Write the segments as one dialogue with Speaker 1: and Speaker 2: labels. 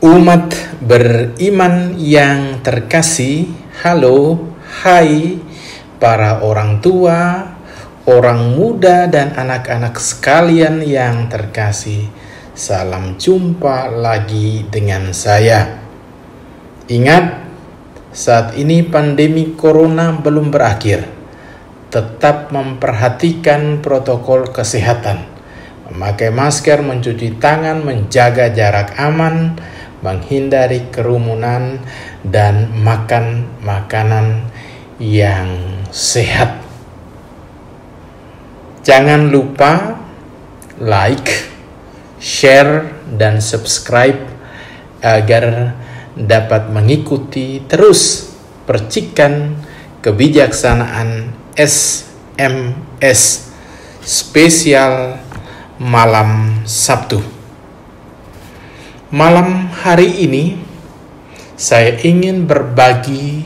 Speaker 1: Umat beriman yang terkasih, halo, hai para orang tua, orang muda dan anak-anak sekalian yang terkasih. Salam jumpa lagi dengan saya. Ingat, saat ini pandemi corona belum berakhir. Tetap memperhatikan protokol kesehatan. Memakai masker, mencuci tangan, menjaga jarak aman, menghindari kerumunan, dan makan makanan yang sehat. Jangan lupa like, share, dan subscribe agar dapat mengikuti terus percikan kebijaksanaan SMS spesial malam Sabtu. Malam hari ini saya ingin berbagi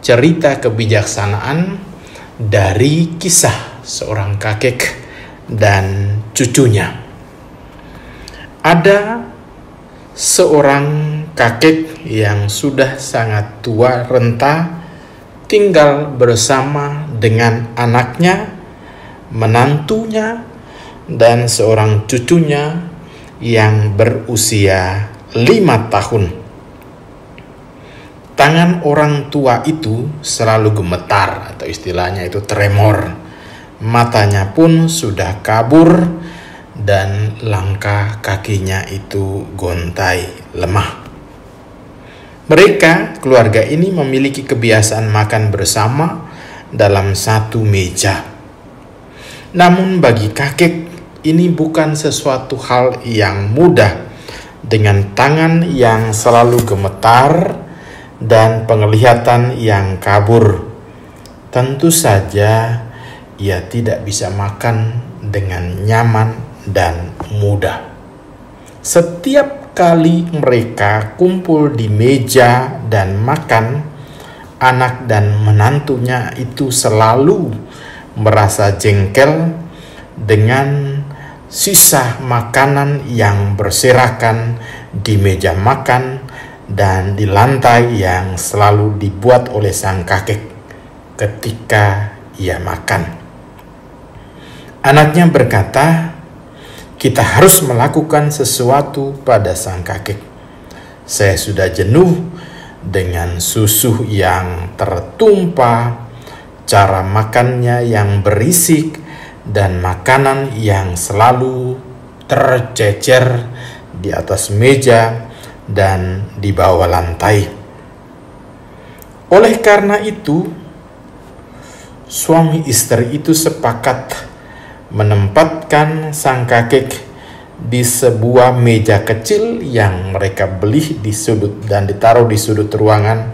Speaker 1: cerita kebijaksanaan dari kisah seorang kakek dan cucunya. Ada seorang kakek yang sudah sangat tua renta, tinggal bersama dengan anaknya, menantunya, dan seorang cucunya yang berusia 5 tahun. Tangan orang tua itu selalu gemetar, atau istilahnya itu tremor. Matanya pun sudah kabur dan langkah kakinya itu gontai, lemah. Mereka, keluarga ini memiliki kebiasaan makan bersama dalam satu meja. Namun bagi kakek ini bukan sesuatu hal yang mudah. Dengan tangan yang selalu gemetar dan penglihatan yang kabur, tentu saja ia tidak bisa makan dengan nyaman dan mudah. Setiap kali mereka kumpul di meja dan makan, anak dan menantunya itu selalu merasa jengkel dengan sisa makanan yang berserakan di meja makan dan di lantai yang selalu dibuat oleh sang kakek ketika ia makan. Anaknya berkata, "Kita harus melakukan sesuatu pada sang kakek. Saya sudah jenuh dengan susu yang tertumpah, cara makannya yang berisik, dan makanan yang selalu tercecer di atas meja dan di bawah lantai." Oleh karena itu, suami istri itu sepakat menempatkan sang kakek di sebuah meja kecil yang mereka beli di sudut dan ditaruh di sudut ruangan.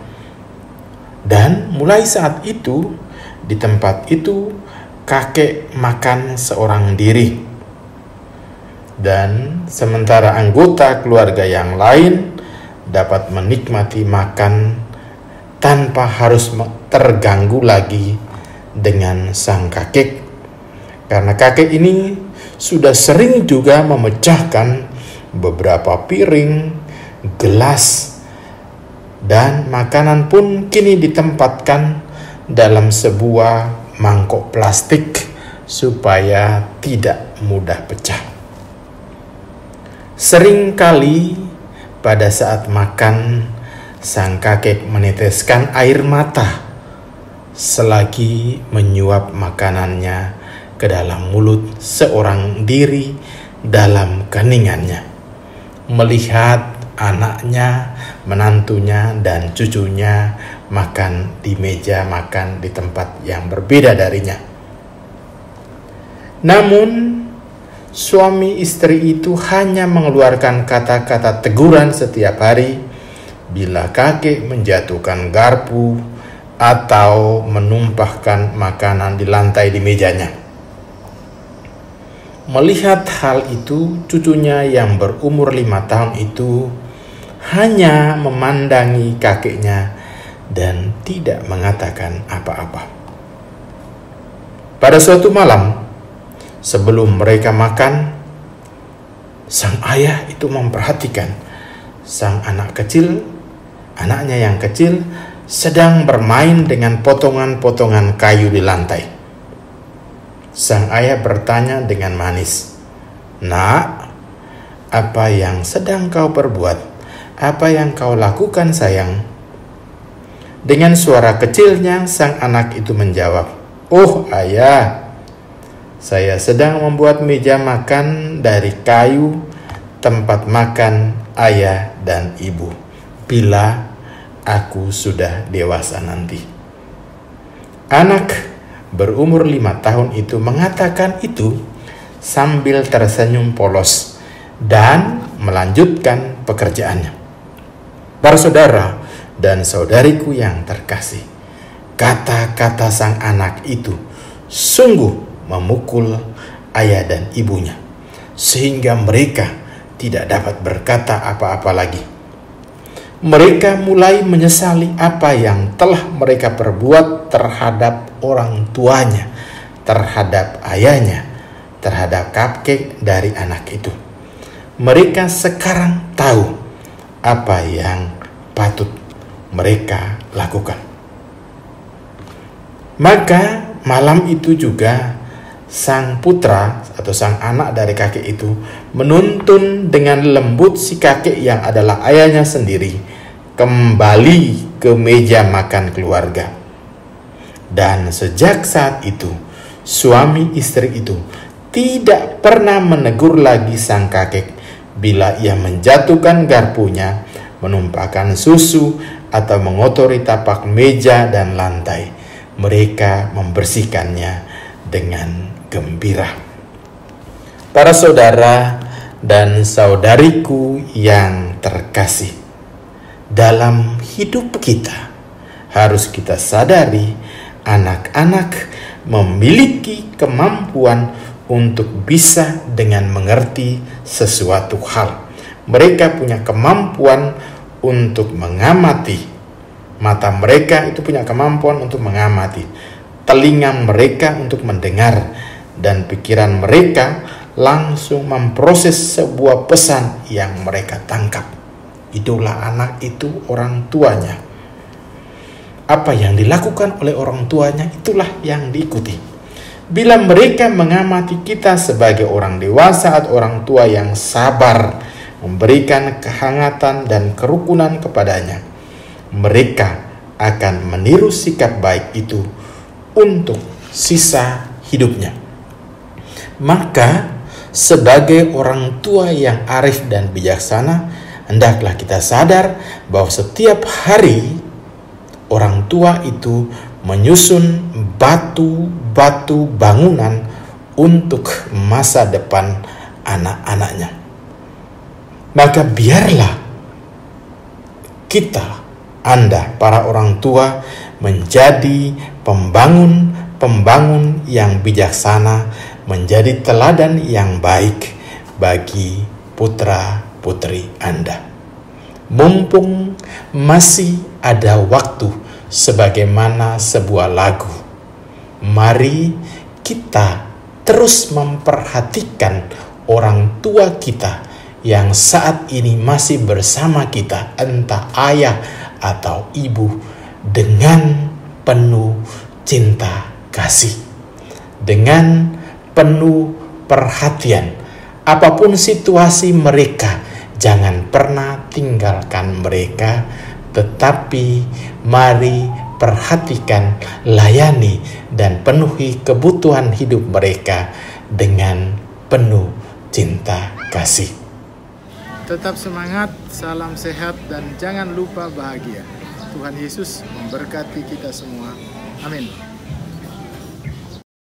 Speaker 1: Dan mulai saat itu, di tempat itu kakek makan seorang diri, dan sementara anggota keluarga yang lain dapat menikmati makan tanpa harus terganggu lagi dengan sang kakek, karena kakek ini sudah sering juga memecahkan beberapa piring, gelas, dan makanan pun kini ditempatkan dalam sebuah mangkok plastik supaya tidak mudah pecah. Seringkali pada saat makan, sang kakek meneteskan air mata selagi menyuap makanannya ke dalam mulut seorang diri dalam keningannya. Melihat anaknya, menantunya, dan cucunya makan di meja makan di tempat yang berbeda darinya. Namun, suami istri itu hanya mengeluarkan kata-kata teguran setiap hari bila kakek menjatuhkan garpu atau menumpahkan makanan di lantai di mejanya. Melihat hal itu, cucunya yang berumur 5 tahun itu hanya memandangi kakeknya dan tidak mengatakan apa-apa. Pada suatu malam, sebelum mereka makan, sang ayah itu memperhatikan sang anaknya yang kecil sedang bermain dengan potongan-potongan kayu di lantai. Sang ayah bertanya dengan manis, "Nak, apa yang sedang kau perbuat? Apa yang kau lakukan, sayang?" Dengan suara kecilnya, sang anak itu menjawab, "Oh ayah, saya sedang membuat meja makan dari kayu tempat makan ayah dan ibu bila aku sudah dewasa nanti." Anak berumur 5 tahun itu mengatakan itu sambil tersenyum polos dan melanjutkan pekerjaannya. Para saudara dan saudariku yang terkasih, kata-kata sang anak itu sungguh memukul ayah dan ibunya, sehingga mereka tidak dapat berkata apa-apa lagi. Mereka mulai menyesali apa yang telah mereka perbuat terhadap orang tuanya, terhadap ayahnya, terhadap kakek dari anak itu. Mereka sekarang tahu apa yang patut mereka lakukan. Maka malam itu juga sang putra atau sang anak dari kakek itu menuntun dengan lembut si kakek yang adalah ayahnya sendiri kembali ke meja makan keluarga. Dan sejak saat itu, suami istri itu tidak pernah menegur lagi sang kakek bila ia menjatuhkan garpunya, menumpahkan susu, atau mengotori tapak meja dan lantai. Mereka membersihkannya dengan gembira. Para saudara dan saudariku yang terkasih, dalam hidup kita harus kita sadari anak-anak memiliki kemampuan untuk bisa dengan mengerti sesuatu hal. Mereka punya kemampuan untuk mengamati. Mata mereka itu punya kemampuan untuk mengamati. Telinga mereka untuk mendengar. Dan pikiran mereka langsung memproses sebuah pesan yang mereka tangkap. Itulah anak itu orang tuanya. Apa yang dilakukan oleh orang tuanya itulah yang diikuti. Bila mereka mengamati kita sebagai orang dewasa atau orang tua yang sabar, memberikan kehangatan dan kerukunan kepadanya, mereka akan meniru sikap baik itu untuk sisa hidupnya. Maka sebagai orang tua yang arif dan bijaksana, hendaklah kita sadar bahwa setiap hari orang tua itu menyusun batu-batu bangunan untuk masa depan anak-anaknya. Maka biarlah kita, Anda, para orang tua, menjadi pembangun yang bijaksana, menjadi teladan yang baik bagi putra-putri Anda. Mumpung masih ada waktu, sebagaimana sebuah lagu, mari kita terus memperhatikan orang tua kita yang saat ini masih bersama kita, entah ayah atau ibu, dengan penuh cinta kasih, dengan penuh perhatian. Apapun situasi mereka, jangan pernah tinggalkan mereka, tetapi mari perhatikan, layani, dan penuhi kebutuhan hidup mereka dengan penuh cinta kasih.
Speaker 2: Tetap semangat, salam sehat, dan jangan lupa bahagia. Tuhan Yesus memberkati kita semua. Amin.